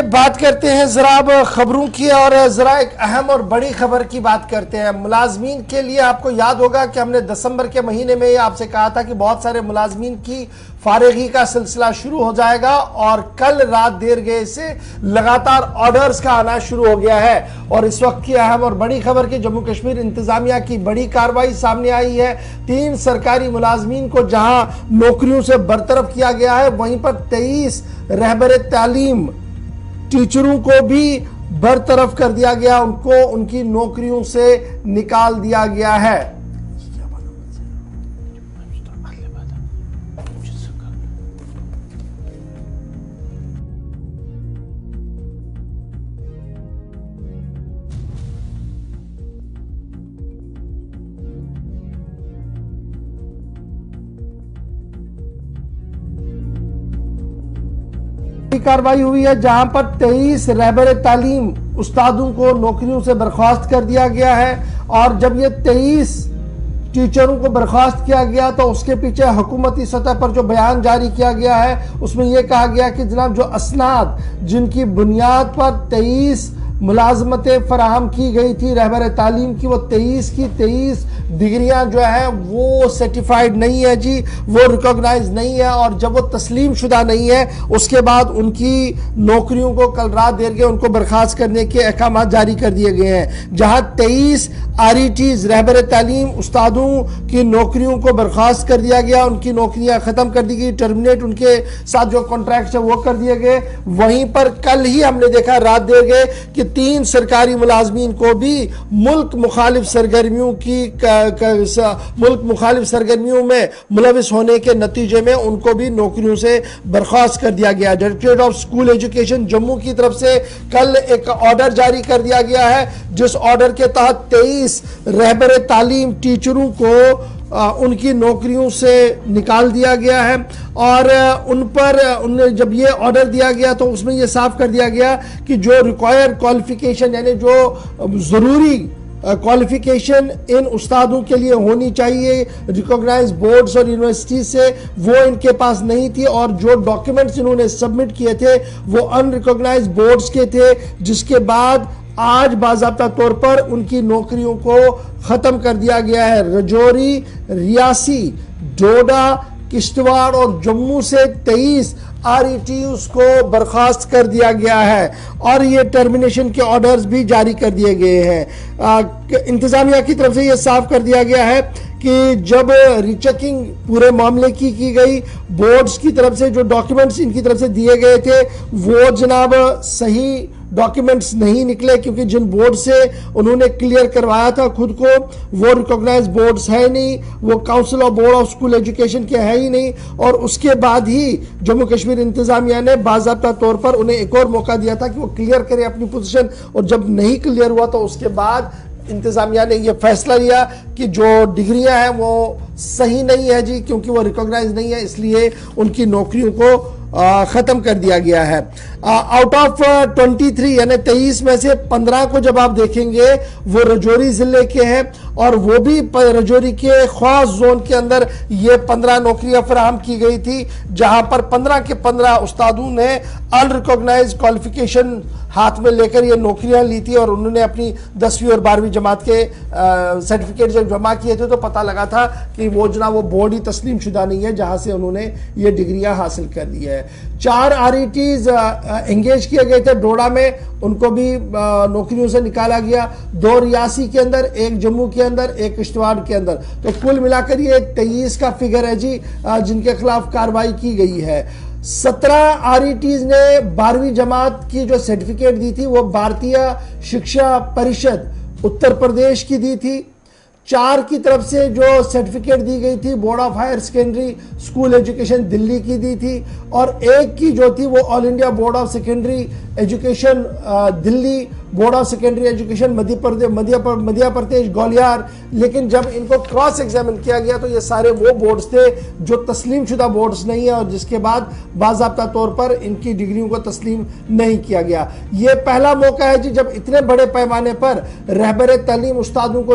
بات کرتے ہیں ذرا اب خبروں کی اور ذرا ایک اہم اور بڑی خبر کی بات کرتے ہیں ملازمین کے لیے۔ آپ کو یاد ہوگا کہ ہم نے دسمبر کے مہینے میں آپ سے کہا تھا کہ بہت سارے ملازمین کی فارغی کا سلسلہ شروع ہو جائے گا، اور کل رات دیر گئے سے لگاتار آرڈرز کا آنا شروع ہو گیا ہے۔ اور اس وقت کی اہم اور بڑی خبر کہ جموں کشمیر انتظامیہ کی بڑی کارروائی سامنے آئی ہے۔ 3 سرکاری ملازمین کو جہاں نوکریوں سے برطرف کیا گیا ہے، وہیں پر 23 رہبر تعلیم ٹیچروں کو بھی برطرف کر دیا گیا، ان کو ان کی نوکریوں سے نکال دیا گیا ہے۔ کارروائی ہوئی ہے جہاں پر 23 رہبر تعلیم استادوں کو نوکریوں سے برخاست کر دیا گیا ہے، اور جب یہ 23 ٹیچروں کو برخاست کیا گیا تو اس کے پیچھے حکومتی سطح پر جو بیان جاری کیا گیا ہے اس میں یہ کہا گیا کہ جناب جو اسناد جن کی بنیاد پر 23 ملازمتیں فراہم کی گئی تھی رہبر تعلیم کی، وہ 23 کی 23 ڈگریاں جو ہیں وہ سرٹیفائیڈ نہیں ہے جی، وہ ریکوگنائز نہیں ہے، اور جب وہ تسلیم شدہ نہیں ہے اس کے بعد ان کی نوکریوں کو کل رات دیر گئے ان کو برخاست کرنے کے احکامات جاری کر دیے گئے ہیں۔ جہاں 23 RETs رہبر تعلیم استادوں کی نوکریوں کو برخاست کر دیا گیا، ان کی نوکریاں ختم کر دی گئی، ٹرمینیٹ ان کے ساتھ جو کانٹریکٹس ہیں وہ کر دیے گئے۔ وہیں پر کل ہی ہم نے دیکھا رات دیر گئے کہ 3 سرکاری ملازمین کو بھی ملک مخالف سرگرمیوں میں ملوث ہونے کے نتیجے میں ان کو بھی نوکریوں سے برخاست کر دیا گیا۔ Directorate of school education Jammu کی طرف سے کل ایک آرڈر جاری کر دیا گیا ہے، جس آرڈر کے تحت 23 رہبر تعلیم ٹیچروں کو ان کی نوکریوں سے نکال دیا گیا ہے، اور ان پر جب یہ آرڈر دیا گیا تو اس میں یہ صاف کر دیا گیا کہ جو ریکوائر کوالیفیکیشن یعنی جو ضروری کوالیفیکیشن ان استادوں کے لیے ہونی چاہیے ریکوگنائز بورڈز اور یونیورسٹی سے، وہ ان کے پاس نہیں تھی، اور جو ڈاکیومنٹس انہوں نے سبمٹ کیے تھے وہ ان ریکوگنائز بورڈز کے تھے، جس کے بعد آج باضابطہ طور پر ان کی نوکریوں کو ختم کر دیا گیا ہے۔ رجوری، ریاسی، ڈوڈا، کشتواڑ اور جموں سے 23 RETs کو برخاست کر دیا گیا ہے، اور یہ ٹرمینیشن کے آرڈرز بھی جاری کر دیے گئے ہیں۔ انتظامیہ کی طرف سے یہ صاف کر دیا گیا ہے کہ جب ری چیکنگ پورے معاملے کی گئی، بورڈز کی طرف سے جو ڈاکیومنٹس ان کی طرف سے دیے گئے تھے وہ جناب صحیح ڈاکیومنٹس نہیں نکلے، کیونکہ جن بورڈ سے انہوں نے کلیئر کروایا تھا خود کو وہ ریکوگنائز بورڈز ہے نہیں، وہ council of board of school education کے ہے ہی نہیں، اور اس کے بعد ہی جموں کشمیر انتظامیہ نے باضابطہ طور پر انہیں ایک اور موقع دیا تھا کہ وہ کلیئر کرے اپنی پوزیشن، اور جب نہیں کلیئر ہوا تو اس کے بعد انتظامیہ نے یہ فیصلہ لیا کہ جو ڈگریاں ہیں وہ صحیح نہیں ہے جی، کیونکہ وہ ریکوگنائز نہیں ہے، اس لیے ان کی نوکریوں کو ختم کر دیا گیا ہے۔ آؤٹ آف 23 یعنی 23 میں سے 15 کو جب آپ دیکھیں گے وہ رجوری ضلع کے ہیں، اور وہ بھی رجوری کے خاص زون کے اندر یہ 15 نوکریاں فراہم کی گئی تھی، جہاں پر 15 کے 15 استادوں نے ان ریکوگنائز کوالیفیکیشن ہاتھ میں لے کر یہ نوکریاں لی تھی، اور انہوں نے اپنی 10ویں اور 12ویں جماعت کے سرٹیفکیٹ جب جمع کیے تھے تو پتہ لگا تھا کہ وہ جناب وہ بورڈ ہی تسلیم شدہ نہیں ہے جہاں سے انہوں نے یہ ڈگریاں حاصل کر دی ہے۔ 4 RETs انگیج کیے گئے تھے ڈوڈا میں، ان کو بھی نوکریوں سے نکالا گیا، 2 ریاسی کے اندر، 1 جموں کے اندر، 1 کشتواڑ کے اندر، تو کل ملا کر یہ 23 کا فگر ہے جی جن کے خلاف کارروائی کی گئی ہے۔ 17 RETs نے 12ویں جماعت کی جو سرٹیفکیٹ دی تھی وہ بھارتیہ شکشا پریشد اتر پردیش کی دی تھی۔ 4 کی طرف سے جو سرٹیفکیٹ دی گئی تھی board of higher secondary school education Delhi کی دی تھی، اور 1 کی جو تھی وہ all India board of secondary education Delhi, board of secondary education Madhya Pradesh Gwalior, لیکن جب ان کو کراس ایگزامن کیا گیا تو یہ سارے وہ بورڈز تھے جو تسلیم شدہ بورڈز نہیں ہیں، اور جس کے بعد باضابطہ طور پر ان کی ڈگریوں کو تسلیم نہیں کیا گیا۔ یہ پہلا موقع ہے جی جب اتنے بڑے پیمانے پر رہبر تعلیم استادوں کو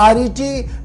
RET